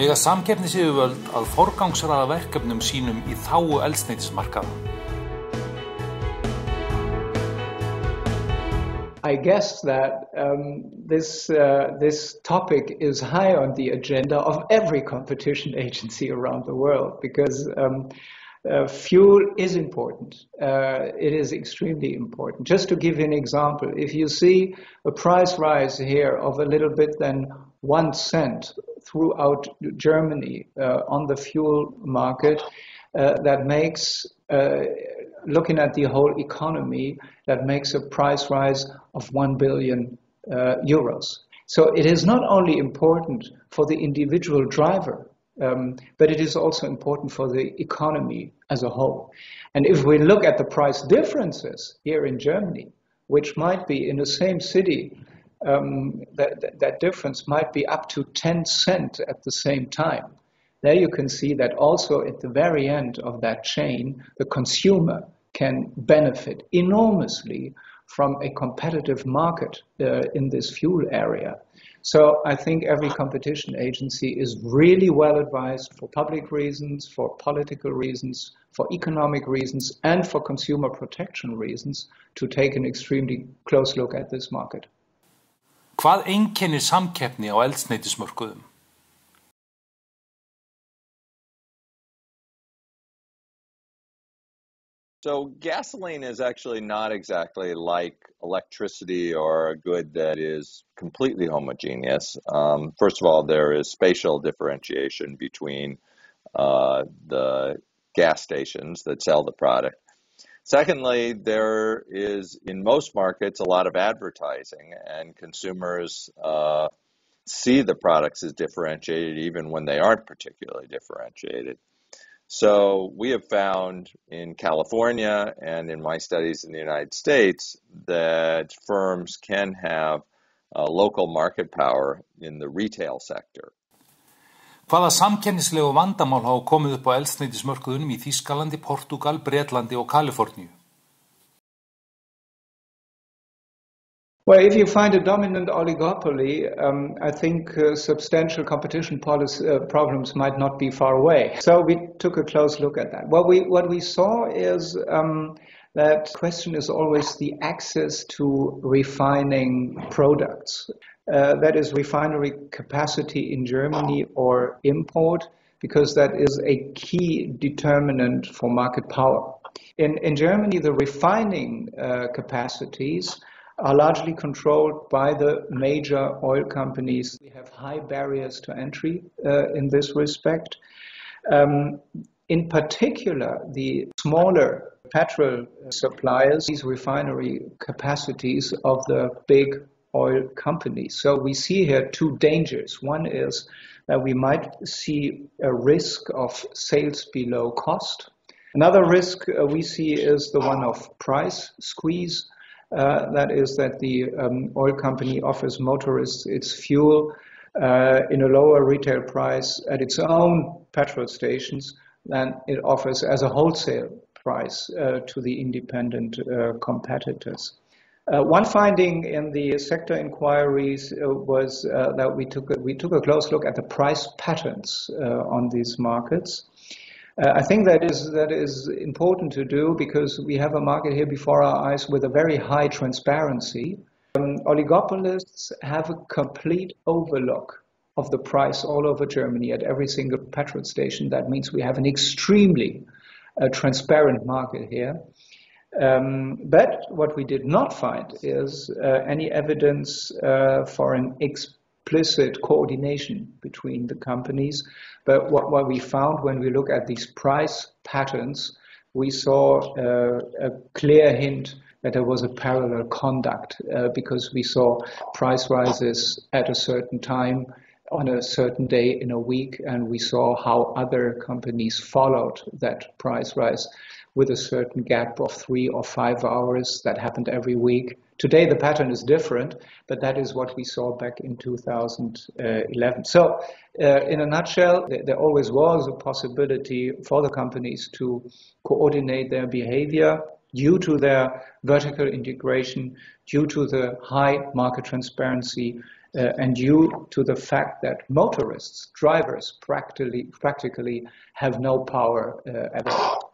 Eiga samkeppnisyfirvöld að forgangsraða verkefnum sínum í þágu eldsneytismarkaðnum. I guess that this topic is high on the agenda of every competition agency around the world because fuel is important. It is extremely important. Just to give you an example, if you see a price rise here of a little bit than 1 cent throughout Germany on the fuel market, that makes, looking at the whole economy, that makes a price rise of 1 billion euros. So it is not only important for the individual driver, but it is also important for the economy as a whole. And if we look at the price differences here in Germany, which might be in the same city, that difference might be up to 10 cents at the same time. There you can see that also at the very end of that chain, the consumer can benefit enormously from a competitive market in this fuel area. So I think every competition agency is really well advised for public reasons, for political reasons, for economic reasons, and for consumer protection reasons to take an extremely close look at this market. Hvað einkennir samkeppni á eldsneytismörkuðum? So gasoline is actually not exactly like electricity or a good that is completely homogeneous. First of all, there is spatial differentiation between the gas stations that sell the product. Secondly, there is, in most markets, a lot of advertising, and consumers see the products as differentiated even when they aren't particularly differentiated. So we have found in California and in my studies in the United States that firms can have local market power in the retail sector. Hvaða samkeppnislegu vandamál hafa komið upp á eldsneytismörkuðunum í Þýskalandi, Portúgal, Bretlandi og Kaliforníu? Well, if you find a dominant oligopoly, I think substantial competition problems might not be far away. So we took a close look at that. What we saw is that question is always the access to refining products. That is refinery capacity in Germany or import, because that is a key determinant for market power. In Germany, the refining capacities are largely controlled by the major oil companies. We have high barriers to entry in this respect. In particular, the smaller petrol suppliers, these refinery capacities of the big oil companies. So we see here two dangers. One is that we might see a risk of sales below cost. Another risk we see is the one of price squeeze. That is that the oil company offers motorists its fuel in a lower retail price at its own petrol stations than it offers as a wholesale price to the independent competitors. One finding in the sector inquiries was that we took a close look at the price patterns on these markets. I think that is important to do because we have a market here before our eyes with a very high transparency. Oligopolists have a complete overlook of the price all over Germany at every single petrol station. That means we have an extremely transparent market here. But what we did not find is any evidence for an explicit coordination between the companies. But what we found when we look at these price patterns, we saw a clear hint that there was a parallel conduct because we saw price rises at a certain time on a certain day in a week, and we saw how other companies followed that price rise with a certain gap of 3 or 5 hours. That happened every week. Today the pattern is different, but that is what we saw back in 2011. So in a nutshell, there always was a possibility for the companies to coordinate their behavior due to their vertical integration, due to the high market transparency, and due to the fact that motorists, drivers, practically have no power at all.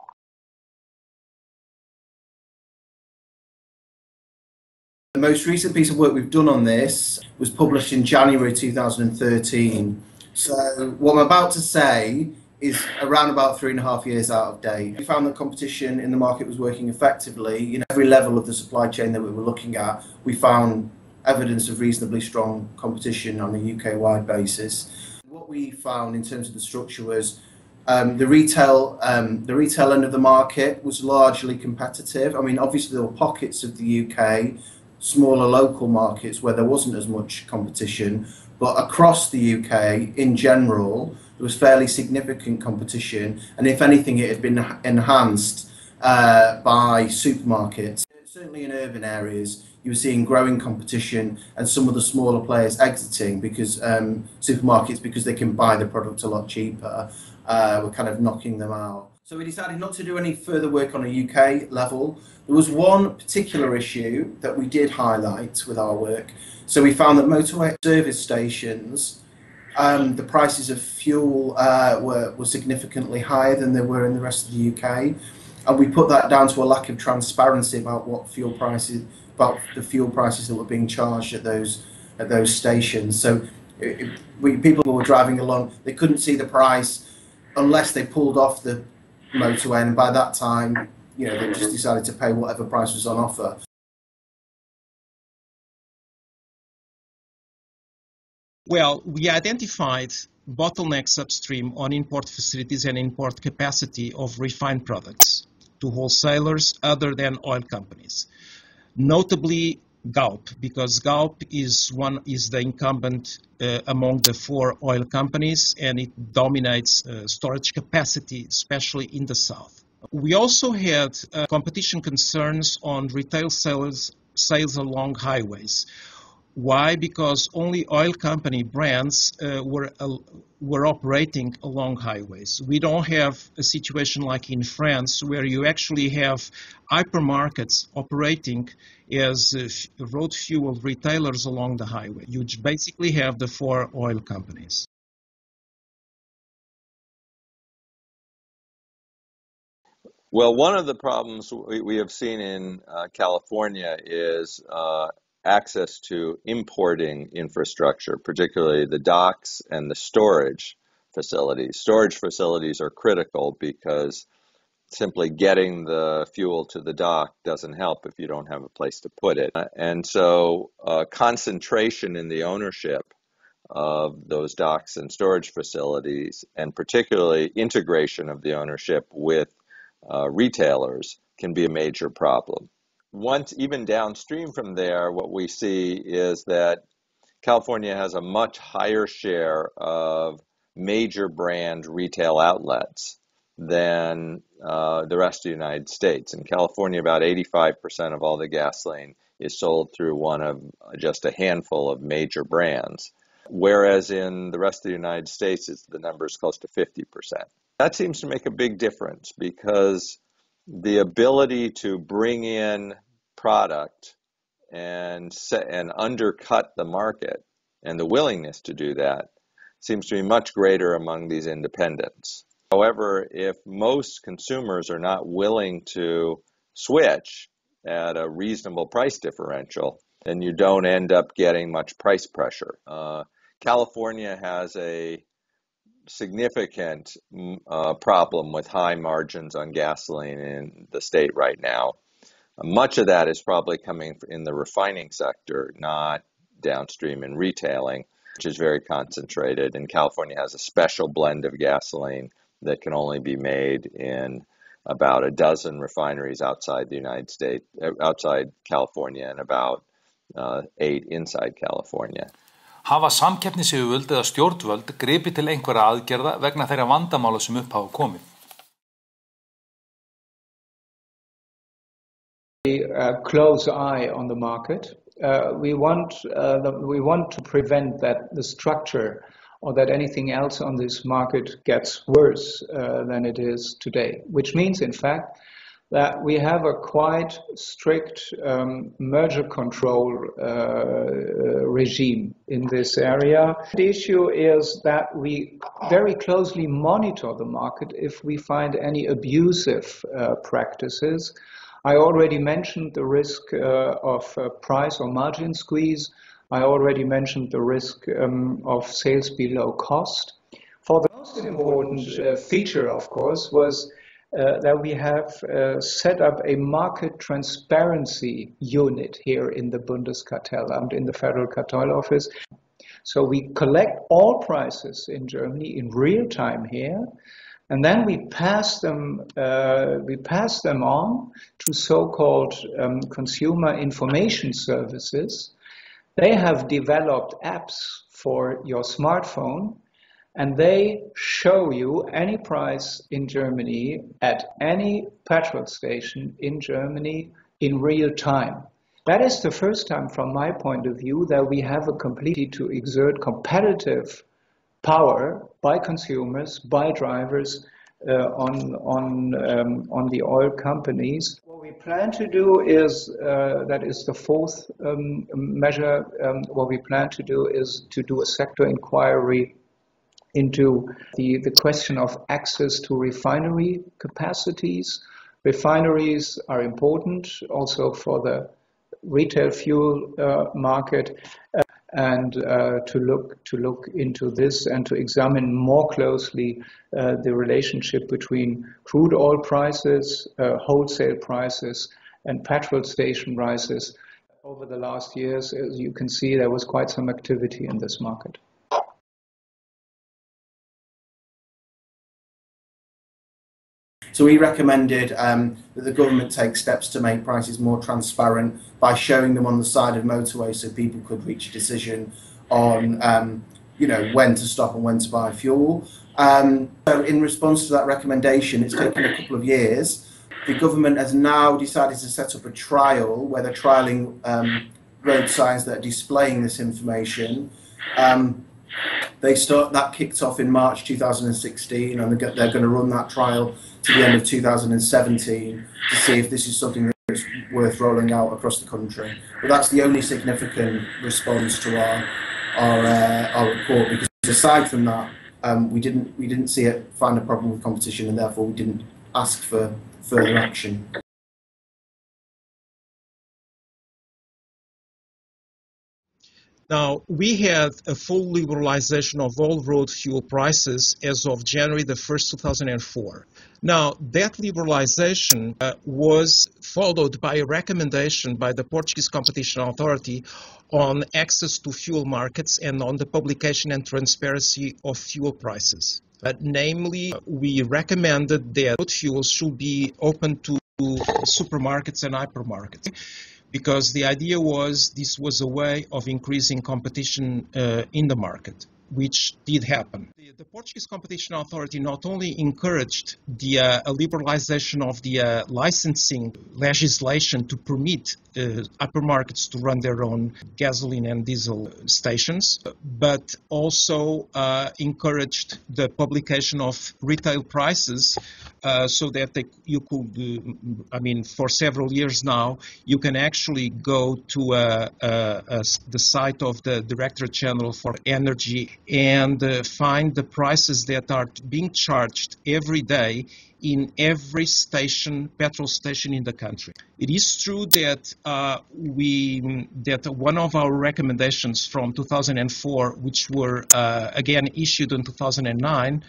The most recent piece of work we've done on this was published in January 2013. So what I'm about to say is around about 3.5 years out of date. We found that competition in the market was working effectively. Every level of the supply chain that we were looking at, we found evidence of reasonably strong competition on a UK-wide basis. What we found in terms of the structure was the retail end of the market was largely competitive. I mean, obviously there were pockets of the UK, smaller local markets where there wasn't as much competition, but across the UK in general there was fairly significant competition, and if anything it had been enhanced by supermarkets. Certainly in urban areas you were seeing growing competition and some of the smaller players exiting because supermarkets, because they can buy the product a lot cheaper, were kind of knocking them out. So we decided not to do any further work on a UK level. There was one particular issue that we did highlight with our work. So we found that motorway service stations, the prices of fuel were significantly higher than they were in the rest of the UK. And we put that down to a lack of transparency about the fuel prices that were being charged at those stations. So people who were driving along, they couldn't see the price unless they pulled off the motorway, and by that time, they just decided to pay whatever price was on offer. Well, we identified bottlenecks upstream on import facilities and import capacity of refined products to wholesalers other than oil companies, notably Galp, because Galp is the incumbent among the 4 oil companies, and it dominates storage capacity, especially in the south. We also had competition concerns on retail sales along highways. Why? Because only oil company brands were operating along highways. We don't have a situation like in France where you actually have hypermarkets operating as road fuel retailers along the highway. You basically have the 4 oil companies. Well, one of the problems we have seen in California is access to importing infrastructure, particularly the docks and the storage facilities. Storage facilities are critical because simply getting the fuel to the dock doesn't help if you don't have a place to put it. And so concentration in the ownership of those docks and storage facilities, and particularly integration of the ownership with retailers, can be a major problem. Once even downstream from there, what we see is that California has a much higher share of major brand retail outlets than the rest of the United States. In California, about 85% of all the gasoline is sold through one of just a handful of major brands, whereas in the rest of the United States, the number is close to 50%. That seems to make a big difference because the ability to bring in product and undercut the market, and the willingness to do that, seems to be much greater among these independents. However, if most consumers are not willing to switch at a reasonable price differential, then you don't end up getting much price pressure. California has a significant problem with high margins on gasoline in the state right now. Much of that is probably coming in the refining sector, not downstream in retailing, which is very concentrated. And California has a special blend of gasoline that can only be made in about a dozen refineries outside the United States, outside California, and about 8 inside California. Hafa samkeppnisyfirvöld eða stjórnvöld gripið til einhverra aðgerða vegna þeirra vandamála sem upp hafa komið? A close eye on the market. We want to prevent that the structure or that anything else on this market gets worse than it is today, which means, in fact, that we have a quite strict merger control regime in this area. The issue is that we very closely monitor the market if we find any abusive practices. I already mentioned the risk of price or margin squeeze. I already mentioned the risk of sales below cost. For the most important feature, of course, was that we have set up a market transparency unit here in the Bundeskartellamt, in the Federal Cartel Office. So we collect all prices in Germany in real time here, and then we pass them on to so-called consumer information services. They have developed apps for your smartphone, and they show you any price in Germany at any petrol station in Germany in real time. That is the first time, from my point of view, that we have a completely to exert competitive power by consumers, by drivers on the oil companies. What we plan to do is, that is the fourth measure, what we plan to do is to do a sector inquiry into the question of access to refinery capacities. Refineries are important also for the retail fuel market, and to look into this and to examine more closely the relationship between crude oil prices, wholesale prices, and petrol station prices. Over the last years, as you can see, there was quite some activity in this market. So we recommended that the government take steps to make prices more transparent by showing them on the side of motorways so people could reach a decision on when to stop and when to buy fuel. So in response to that recommendation, it's taken a couple of years. The government has now decided to set up a trial where they're trialling road signs that are displaying this information. That kicked off in March 2016, and they're going to run that trial to the end of 2017 to see if this is something that's worth rolling out across the country. But that's the only significant response to our report, because aside from that, we didn't find a problem with competition, and therefore we didn't ask for further action. Now, we had a full liberalization of all road fuel prices as of January the 1st, 2004. Now, that liberalization was followed by a recommendation by the Portuguese Competition Authority on access to fuel markets and on the publication and transparency of fuel prices. Namely, we recommended that road fuels should be open to supermarkets and hypermarkets, because the idea was this was a way of increasing competition in the market, which did happen. The Portuguese Competition Authority not only encouraged the liberalization of the licensing legislation to permit hypermarkets to run their own gasoline and diesel stations, but also encouraged the publication of retail prices so that you could, for several years now, you can actually go to the site of the Directorate General for Energy and find the prices that are being charged every day in every petrol station in the country. It is true that that one of our recommendations from 2004, which were again issued in 2009,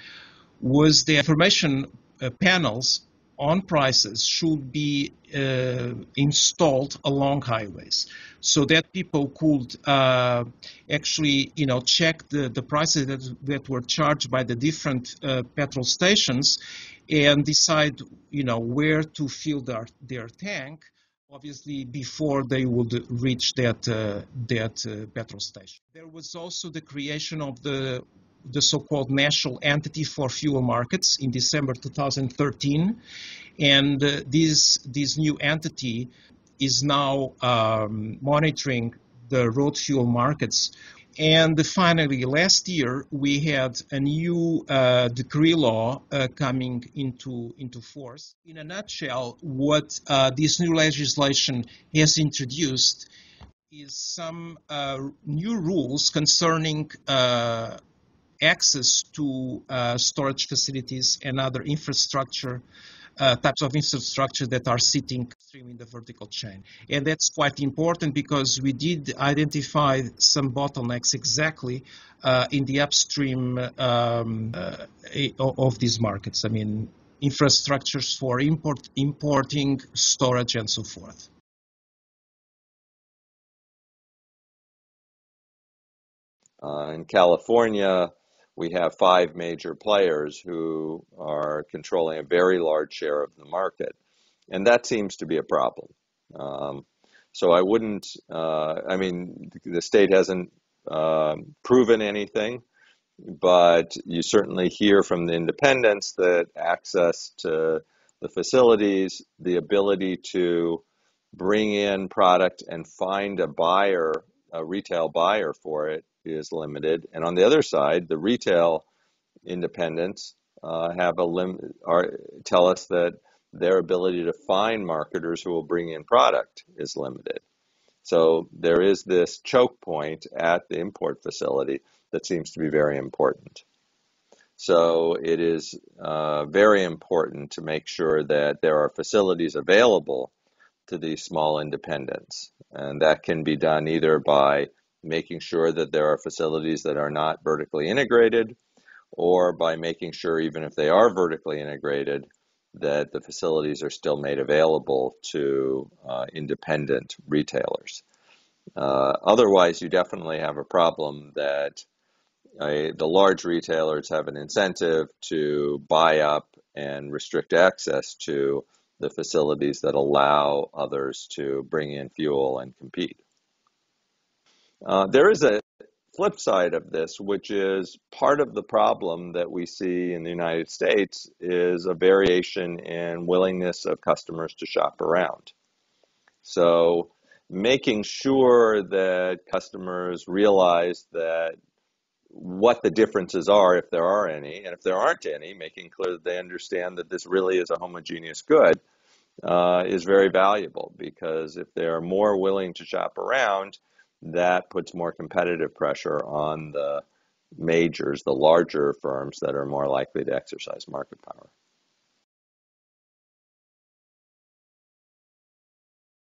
was the information panels on prices should be installed along highways, so that people could actually, check the prices that were charged by the different petrol stations and decide, where to fill their tank, obviously before they would reach that petrol station. There was also the creation of the so-called National Entity for Fuel Markets in December 2013, and this new entity is now monitoring the road fuel markets And finally, last year, we had a new decree law coming into force. In a nutshell, what this new legislation has introduced is some new rules concerning access to storage facilities and other infrastructure, types of infrastructure that are sitting upstream in the vertical chain. And that's quite important because we did identify some bottlenecks exactly in the upstream of these markets. I mean, infrastructures for importing, storage, and so forth. In California, we have 5 major players who are controlling a very large share of the market, and that seems to be a problem. So I wouldn't, I mean, the state hasn't proven anything, but you certainly hear from the independents that access to the facilities, the ability to bring in product and find a buyer, a retail buyer for it, is limited. And on the other side, the retail independents tell us that their ability to find marketers who will bring in product is limited. So there is this choke point at the import facility that seems to be very important. So it is very important to make sure that there are facilities available to these small independents. And that can be done either by making sure that there are facilities that are not vertically integrated, or by making sure, even if they are vertically integrated, that the facilities are still made available to independent retailers. Otherwise, you definitely have a problem that the large retailers have an incentive to buy up and restrict access to the facilities that allow others to bring in fuel and compete. There is a flip side of this, which is part of the problem that we see in the United States is a variation in willingness of customers to shop around. So making sure that customers realize that what the differences are, if there are any, and if there aren't any, making clear that they understand that this really is a homogeneous good is very valuable, because if they're more willing to shop around, that puts more competitive pressure on the majors, the larger firms that are more likely to exercise market power.